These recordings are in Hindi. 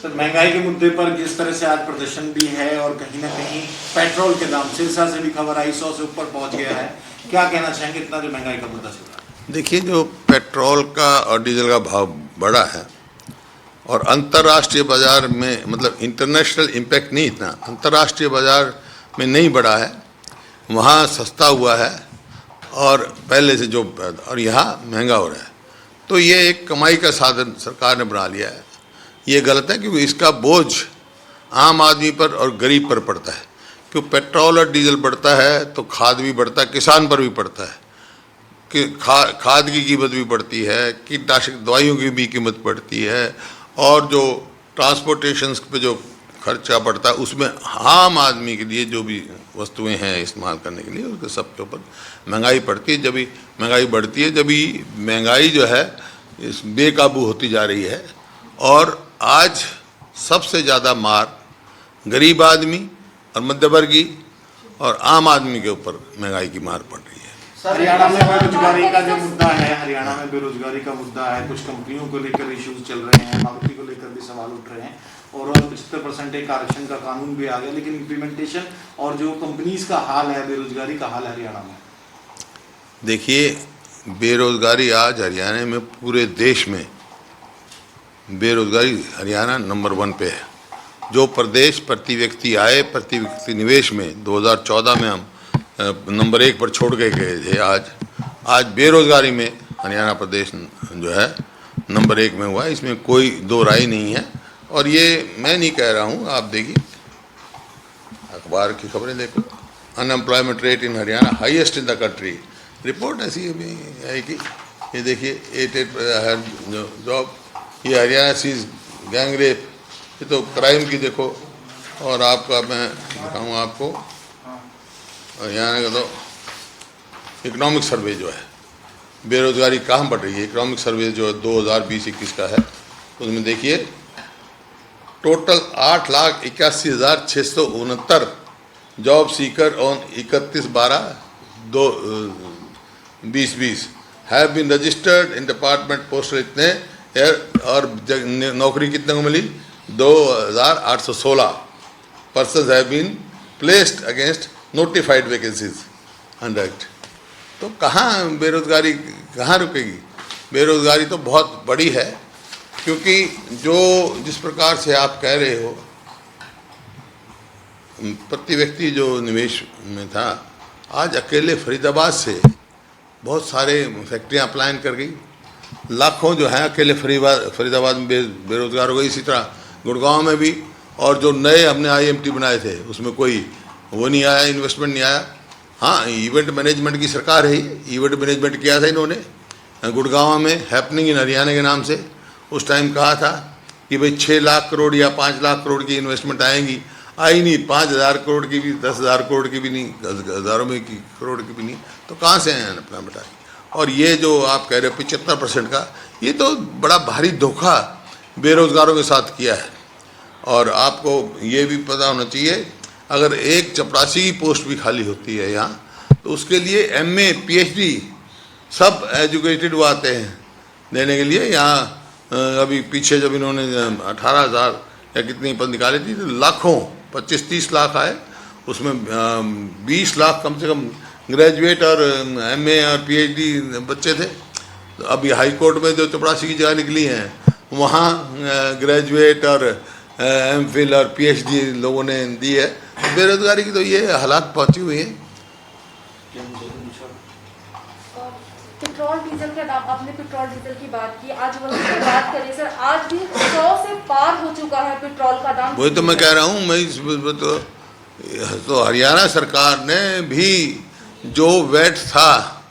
तो महंगाई के मुद्दे पर जिस तरह से आज प्रदर्शन भी है और कहीं ना कहीं पेट्रोल के दाम सिरसा से भी खबर आई 100 से ऊपर पहुंच गया है, क्या कहना चाहेंगे इतना जो महंगाई का मुद्दा चल रहा है? देखिए, जो पेट्रोल का और डीजल का भाव बढ़ा है और अंतर्राष्ट्रीय बाजार में, मतलब इंटरनेशनल इम्पैक्ट नहीं, इतना अंतर्राष्ट्रीय बाजार में नहीं बढ़ा है, वहाँ सस्ता हुआ है और पहले से जो, और यहाँ महंगा हो रहा है, तो ये एक कमाई का साधन सरकार ने बना लिया है। ये गलत है क्योंकि इसका बोझ आम आदमी पर और गरीब पर पड़ता है। क्योंकि पेट्रोल और डीजल बढ़ता है तो खाद भी बढ़ता है, किसान पर भी पड़ता है कि खाद की कीमत भी बढ़ती है, कीटनाशक दवाइयों की भी कीमत बढ़ती है, और जो ट्रांसपोर्टेशन पे जो खर्चा पड़ता है उसमें आम आदमी के लिए जो भी वस्तुएं हैं इस्तेमाल करने के लिए, उसके सब के ऊपर महंगाई पड़ती है। जब भी महंगाई बढ़ती है, जब भी महंगाई जो है इस बेकाबू होती जा रही है, और आज सबसे ज़्यादा मार गरीब आदमी और मध्यवर्गीय और आम आदमी के ऊपर महंगाई की मार पड़ रही है। हरियाणा में बेरोजगारी का जो मुद्दा है, हरियाणा में बेरोजगारी का मुद्दा है, कुछ कंपनियों को लेकर इश्यूज चल रहे हैं, मारुति को लेकर भी सवाल उठ रहे हैं, और 75% एक आरक्षण का कानून भी आ गया, लेकिन इम्प्लीमेंटेशन और जो कंपनीज का हाल है, बेरोजगारी का हाल है हरियाणा में। देखिए, बेरोजगारी आज हरियाणा में, पूरे देश में बेरोजगारी हरियाणा नंबर 1 पे है। जो प्रदेश प्रति व्यक्ति आय, प्रति व्यक्ति निवेश में 2014 में हम नंबर 1 पर छोड़ के गए थे, आज बेरोजगारी में हरियाणा प्रदेश जो है नंबर 1 में हुआ है, इसमें कोई दो राय नहीं है। और ये मैं नहीं कह रहा हूँ, आप देखिए अखबार की खबरें देखो, unemployment rate in Haryana highest in the country, report ऐसी है कि ये देखिए 88 जॉब, ये हरियाणा सीज गैंग रेप, ये तो क्राइम की देखो। और आपका मैं दिखाऊँ आपको हरियाणा का तो इकोनॉमिक सर्वे जो है, बेरोजगारी कहाँ बढ़ रही है, इकोनॉमिक सर्वे जो 2020-21 का है, उसमें देखिए total 8,81,669 job seeker on 31/12/2020 have been registered in department postal, इतने, और नौकरी कितने को मिली, 2,816 person have been placed against notified vacancies 100। तो कहाँ बेरोजगारी कहाँ रुकेगी? बेरोजगारी तो बहुत बड़ी है, क्योंकि जो जिस प्रकार से आप कह रहे हो, प्रति व्यक्ति जो निवेश में था, आज अकेले फरीदाबाद से बहुत सारे फैक्ट्रियाँ पलायन कर गई, लाखों जो हैं अकेले फरीदाबाद में बेरोजगार हो गई। इसी तरह गुड़गांव में भी, और जो नए हमने IMT बनाए थे उसमें कोई वो नहीं आया, इन्वेस्टमेंट नहीं आया। हाँ, इवेंट मैनेजमेंट की सरकार है, इवेंट मैनेजमेंट किया था इन्होंने गुड़गांव में, हैपनिंग इन हरियाणा के नाम से। उस टाइम कहा था कि भाई 6 लाख करोड़ या 5 लाख करोड़ की इन्वेस्टमेंट आएंगी, आई नहीं, 5,000 करोड़ की भी, 10,000 करोड़ की भी नहीं, हज़ारों में की करोड़ की भी नहीं, तो कहाँ से आए अपना बेटा? और ये जो आप कह रहे हो 75% का, ये तो बड़ा भारी धोखा बेरोजगारों के साथ किया है। और आपको ये भी पता होना चाहिए, अगर एक चपरासी की पोस्ट भी खाली होती है यहाँ, तो उसके लिए MA PhD सब एजुकेटेड वो आते हैं देने के लिए। यहाँ अभी पीछे जब इन्होंने 18,000 या कितनी पद निकाली थी, तो लाखों 25-30 लाख आए, उसमें 20 लाख कम से कम ग्रेजुएट और MA और PhD बच्चे थे। तो अभी हाई कोर्ट में जो चपरासी की जगह निकली हैं, वहाँ ग्रेजुएट और MPhil और PhD लोगों ने दी है। बेरोजगारी की तो ये हालात पहुँची हुई हैं। पेट्रोल डीजल का दाम, आपने पेट्रोल डीजल की बात की, आज वही की बात करें सर, आज भी 100 से पार हो चुका है पेट्रोल का दाम। वही तो मैं कह रहा हूँ, मैं तो हरियाणा सरकार ने भी जो वैट था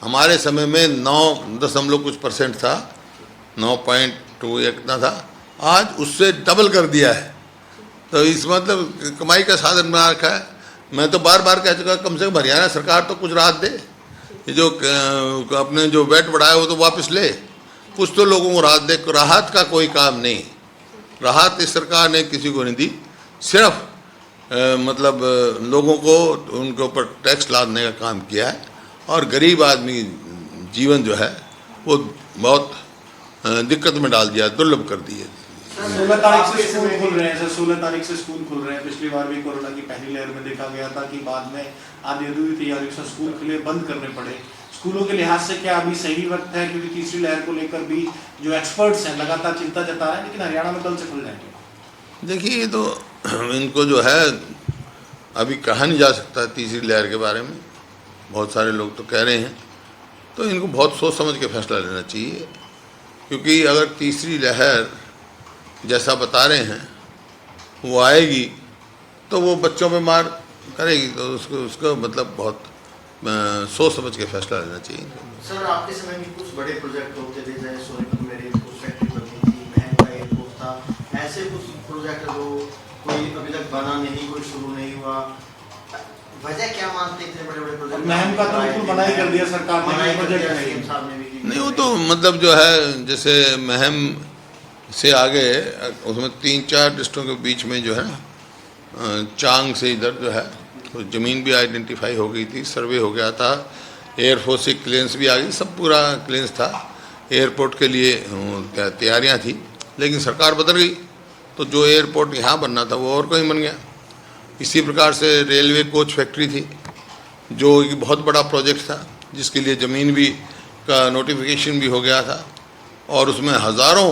हमारे समय में 9 कुछ % था, 9.2 इतना था, आज उससे डबल कर दिया है। तो इस मतलब कमाई का साधन बना रखा है। मैं तो बार बार कह चुका, कम से कम हरियाणा सरकार तो कुछ राहत दे, जो अपने जो वैट बढ़ाया वो तो वापस ले, कुछ तो लोगों को राहत दे। राहत का कोई काम नहीं, राहत इस सरकार ने किसी को नहीं दी, सिर्फ मतलब लोगों को उनके ऊपर टैक्स लादने का काम किया है, और गरीब आदमी जीवन जो है वो बहुत दिक्कत में डाल दिया, दुर्लभ कर दिए। 16 तारीख से स्कूल खुल रहे हैं सर, 16 तारीख से स्कूल खुल रहे हैं। पिछली बार भी कोरोना की पहली लहर में देखा गया था कि बाद में आधी अधूरी तैयारियों से स्कूल खुले बंद करने पड़े। स्कूलों के लिहाज से क्या अभी सही वक्त है, क्योंकि तीसरी लहर को लेकर भी जो एक्सपर्ट्स हैं लगातार चिंता जता रहे हैं, लेकिन हरियाणा में कल से खुल जाएंगे? देखिए, ये तो इनको जो है अभी कहा नहीं जा सकता तीसरी लहर के बारे में, बहुत सारे लोग तो कह रहे हैं, तो इनको बहुत सोच समझ के फैसला लेना चाहिए। क्योंकि अगर तीसरी लहर जैसा बता रहे हैं वो आएगी तो वो बच्चों पे मार करेगी, तो उसको मतलब बहुत सोच समझ के फैसला लेना चाहिए। सर, आपके समय में कुछ बड़े प्रोजेक्ट होते थे, जैसे सोनीपत में रेलवे फैक्ट्री बननी थी, महम का एयरपोर्ट था, ऐसे कुछ प्रोजेक्ट जो कोई अभी तक बना नहीं, कोई शुरू नहीं हुआ, वजह क्या मानते हैं इतने बड़े बड़े प्रोजेक्ट? महम का तो बिल्कुल मना ही कर दिया सरकार ने, प्रोजेक्ट नहीं, वो तो मतलब जो है जैसे महम से आगे उसमें 3-4 डिस्ट्रिक्टों के बीच में जो है चांग से इधर जो है तो ज़मीन भी आइडेंटिफाई हो गई थी, सर्वे हो गया था, एयरफोर्स से क्लियरेंस भी आ गई, सब पूरा क्लियरेंस था, एयरपोर्ट के लिए तैयारियां थी। लेकिन सरकार बदल गई तो जो एयरपोर्ट यहाँ बनना था वो और कहीं बन गया। इसी प्रकार से रेलवे कोच फैक्ट्री थी जो एक बहुत बड़ा प्रोजेक्ट था, जिसके लिए ज़मीन भी का नोटिफिकेशन भी हो गया था और उसमें हज़ारों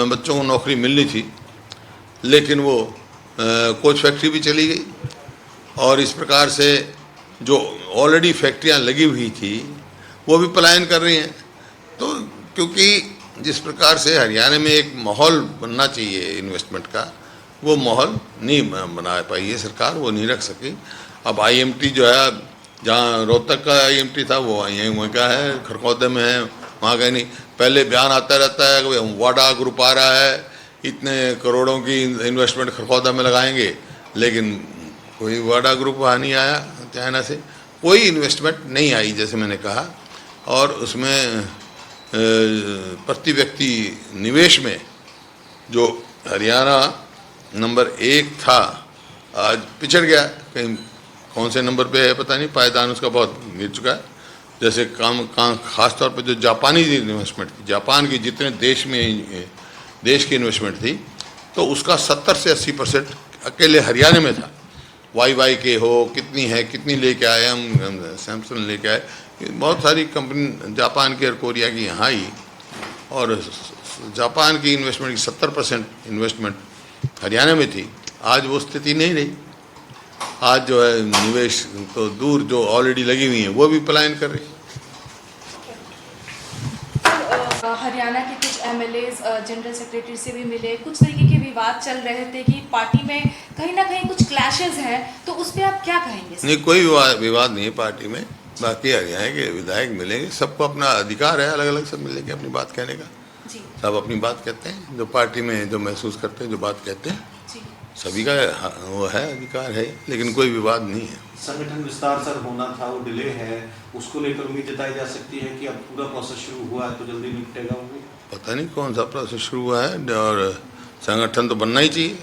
बच्चों को नौकरी मिलनी थी, लेकिन वो कोच फैक्ट्री भी चली गई। और इस प्रकार से जो ऑलरेडी फैक्ट्रियां लगी हुई थी वो भी पलायन कर रही हैं। तो क्योंकि जिस प्रकार से हरियाणा में एक माहौल बनना चाहिए इन्वेस्टमेंट का, वो माहौल नहीं बना पाई है सरकार, वो नहीं रख सकी। अब आईएमटी जो है, जहाँ रोहतक का आईएमटी था वो वहीं का है, खरखौदा में है, वहाँ का नहीं। पहले बयान आता रहता है कि वाडा ग्रुप आ रहा है, इतने करोड़ों की इन्वेस्टमेंट खरखौदा में लगाएंगे, लेकिन कोई वाडा ग्रुप वहाँ नहीं आया, चाइना से कोई इन्वेस्टमेंट नहीं आई जैसे मैंने कहा। और उसमें प्रति व्यक्ति निवेश में जो हरियाणा नंबर 1 था आज पिछड़ गया, कहीं कौन से नंबर पे है पता नहीं, पायदान उसका बहुत गिर चुका है। जैसे काम खास तौर पे जो जापानी इन्वेस्टमेंट थी, जापान की जितने देश की इन्वेस्टमेंट थी, तो उसका 70 से 80% अकेले हरियाणा में था। वाई के हो, कितनी है, कितनी लेके आए हम सैमसंग लेके आए, बहुत सारी कंपनी जापान की और कोरिया की यहाँ आई, और जापान की इन्वेस्टमेंट की 70% इन्वेस्टमेंट हरियाणा में थी। आज वो स्थिति नहीं रही। आज जो है निवेश तो दूर, जो ऑलरेडी लगी हुई हैं वो भी पलायन कर रही है। हरियाणा के कुछ एमएलएज जनरल सेक्रेटरी से भी मिले, कुछ तरीके के विवाद चल रहे थे कि पार्टी में कहीं ना कहीं कुछ क्लैशेस हैं, तो उस पर आप क्या कहेंगे? नहीं, कोई विवाद नहीं है पार्टी में। बाकी हरियाणा के विधायक मिलेंगे, सबको अपना अधिकार है, अलग अलग सब मिलेंगे अपनी बात कहने का जी। सब अपनी बात कहते हैं, जो पार्टी में जो महसूस करते हैं, जो बात कहते हैं जी। सभी का वो है, अधिकार है, लेकिन कोई विवाद नहीं है। संगठन विस्तार सर होना था, वो डिले है, उसको लेकर उम्मीद जताई जा सकती है कि अब पूरा प्रोसेस शुरू हुआ है तो जल्दी निपटेगा वो? पता नहीं कौन सा प्रोसेस शुरू हुआ है, और संगठन तो बनना ही चाहिए।